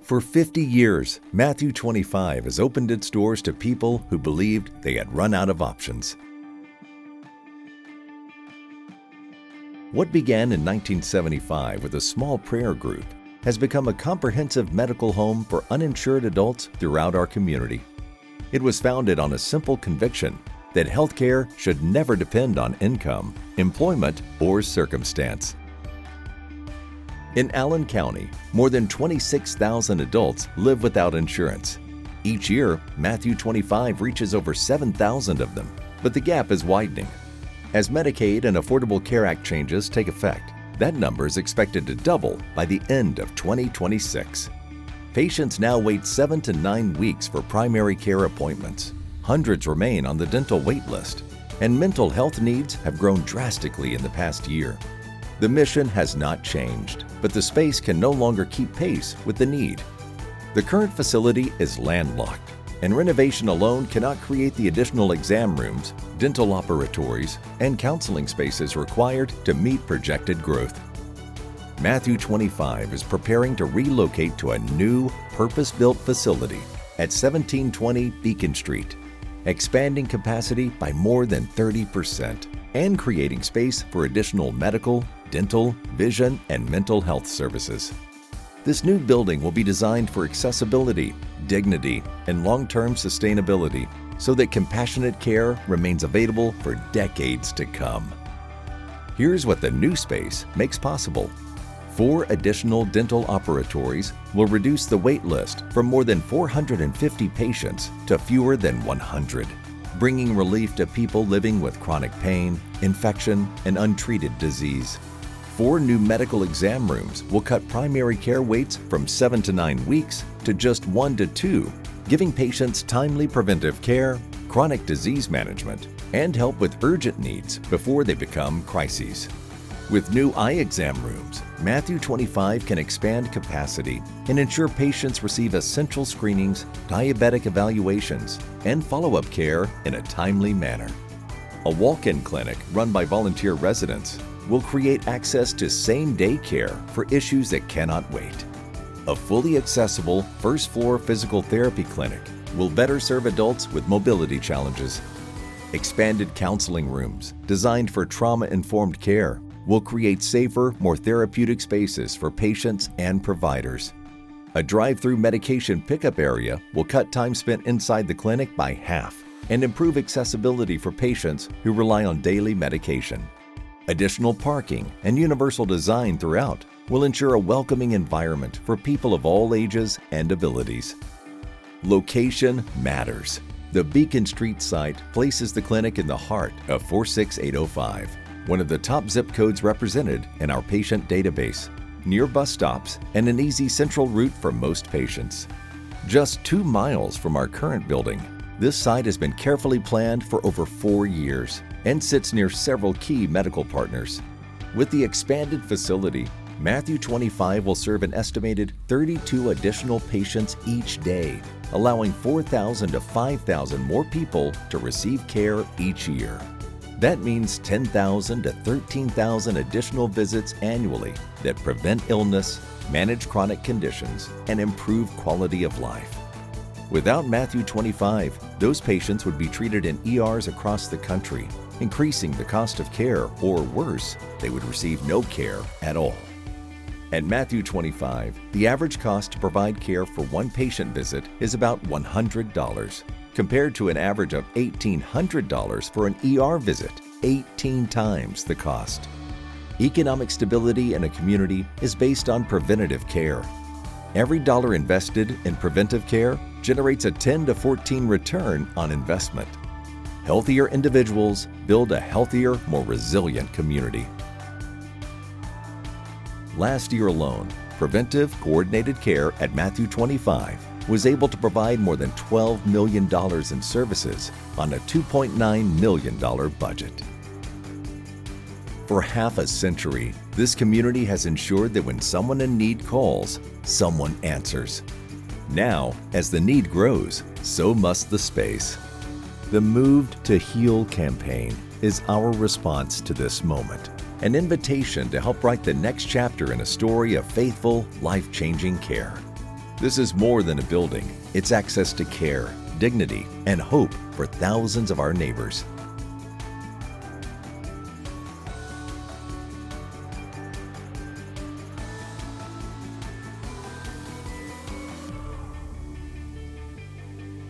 For 50 years, Matthew 25 has opened its doors to people who believed they had run out of options. What began in 1975 with a small prayer group has become a comprehensive medical home for uninsured adults throughout our community. It was founded on a simple conviction that healthcare should never depend on income, employment, or circumstance. In Allen County, more than 26,000 adults live without insurance. Each year, Matthew 25 reaches over 7,000 of them, but the gap is widening. As Medicaid and Affordable Care Act changes take effect, that number is expected to double by the end of 2026. Patients now wait 7 to 9 weeks for primary care appointments. Hundreds remain on the dental wait list, and mental health needs have grown drastically in the past year. The mission has not changed, but the space can no longer keep pace with the need. The current facility is landlocked, and renovation alone cannot create the additional exam rooms, dental operatories, and counseling spaces required to meet projected growth. Matthew 25 is preparing to relocate to a new, purpose-built facility at 1720 Beacon Street, expanding capacity by more than 30% and creating space for additional medical, dental, vision, and mental health services. This new building will be designed for accessibility, dignity, and long-term sustainability so that compassionate care remains available for decades to come. Here's what the new space makes possible. 4 additional dental operatories will reduce the wait list from more than 450 patients to fewer than 100, bringing relief to people living with chronic pain, infection, and untreated disease. 4 new medical exam rooms will cut primary care waits from 7 to 9 weeks to just 1 to 2, giving patients timely preventive care, chronic disease management, and help with urgent needs before they become crises. With new eye exam rooms, Matthew 25 can expand capacity and ensure patients receive essential screenings, diabetic evaluations, and follow-up care in a timely manner. A walk-in clinic run by volunteer residents will create access to same-day care for issues that cannot wait. A fully accessible first-floor physical therapy clinic will better serve adults with mobility challenges. Expanded counseling rooms designed for trauma-informed care will create safer, more therapeutic spaces for patients and providers. A drive-through medication pickup area will cut time spent inside the clinic by half and improve accessibility for patients who rely on daily medication. Additional parking and universal design throughout will ensure a welcoming environment for people of all ages and abilities. Location matters. The Beacon Street site places the clinic in the heart of 46805, one of the top zip codes represented in our patient database, near bus stops and an easy central route for most patients. Just 2 miles from our current building, this site has been carefully planned for over 4 years and sits near several key medical partners. With the expanded facility, Matthew 25 will serve an estimated 32 additional patients each day, allowing 4,000 to 5,000 more people to receive care each year. That means 10,000 to 13,000 additional visits annually that prevent illness, manage chronic conditions, and improve quality of life. Without Matthew 25, those patients would be treated in ERs across the country, increasing the cost of care, or worse, they would receive no care at all. At Matthew 25, the average cost to provide care for one patient visit is about $100, compared to an average of $1,800 for an ER visit, 18 times the cost. Economic stability in a community is based on preventative care. Every dollar invested in preventive care generates a 10 to 14 return on investment. Healthier individuals build a healthier, more resilient community. Last year alone, preventive coordinated care at Matthew 25 was able to provide more than $12 million in services on a $2.9 million budget. For half a century, this community has ensured that when someone in need calls, someone answers. Now, as the need grows, so must the space. The Moved to Heal campaign is our response to this moment, an invitation to help write the next chapter in a story of faithful, life-changing care. This is more than a building. It's access to care, dignity, and hope for thousands of our neighbors.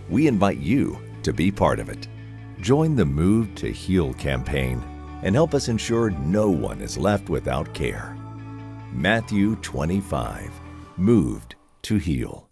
We invite you to be part of it. Join the Move to Heal campaign and help us ensure no one is left without care. Matthew 25, Moved to Heal.